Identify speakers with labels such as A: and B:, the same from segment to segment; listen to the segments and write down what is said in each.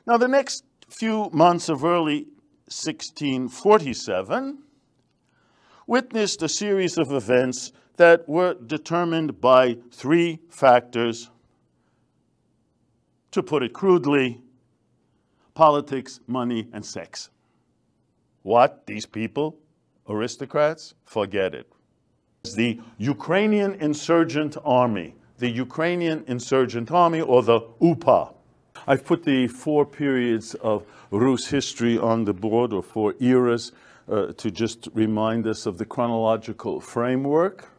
A: Now, the next few months of early 1647 witnessed a series of events that were determined by three factors. To put it crudely, politics, money, and sex. What? These people? Aristocrats? Forget it. The Ukrainian insurgent army. The Ukrainian insurgent army, or the UPA. I've put the 4 periods of Rus history on the board, or 4 eras, to just remind us of the chronological framework.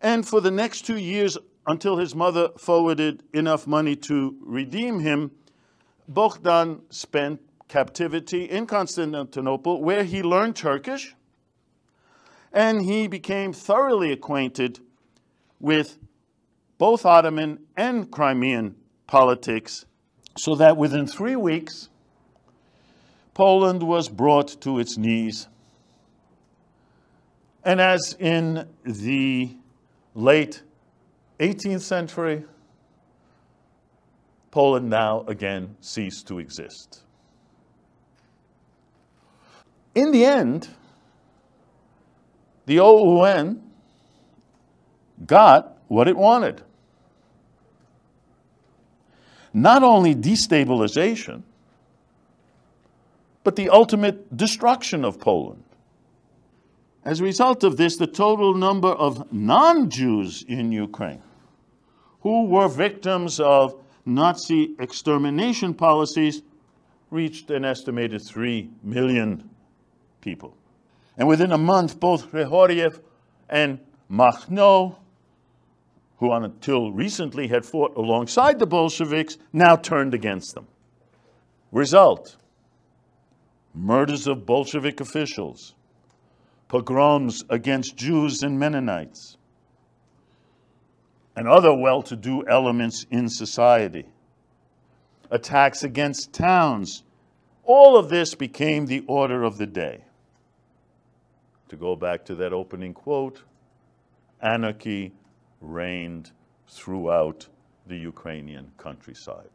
A: And for the next 2 years, until his mother forwarded enough money to redeem him, Bogdan spent captivity in Constantinople, where he learned Turkish, and he became thoroughly acquainted with both Ottoman and Crimean politics, so that within 3 weeks, Poland was brought to its knees. And as in the late 18th century, Poland now again ceased to exist. In the end, the OUN got what it wanted. Not only destabilization, but the ultimate destruction of Poland. As a result of this, the total number of non-Jews in Ukraine who were victims of Nazi extermination policies reached an estimated 3 million people. And within a month, both Grigoriev and Makhno, who until recently had fought alongside the Bolsheviks, now turned against them. Result: murders of Bolshevik officials, pogroms against Jews and Mennonites, and other well-to-do elements in society, attacks against towns. All of this became the order of the day. To go back to that opening quote, anarchy reigned throughout the Ukrainian countryside.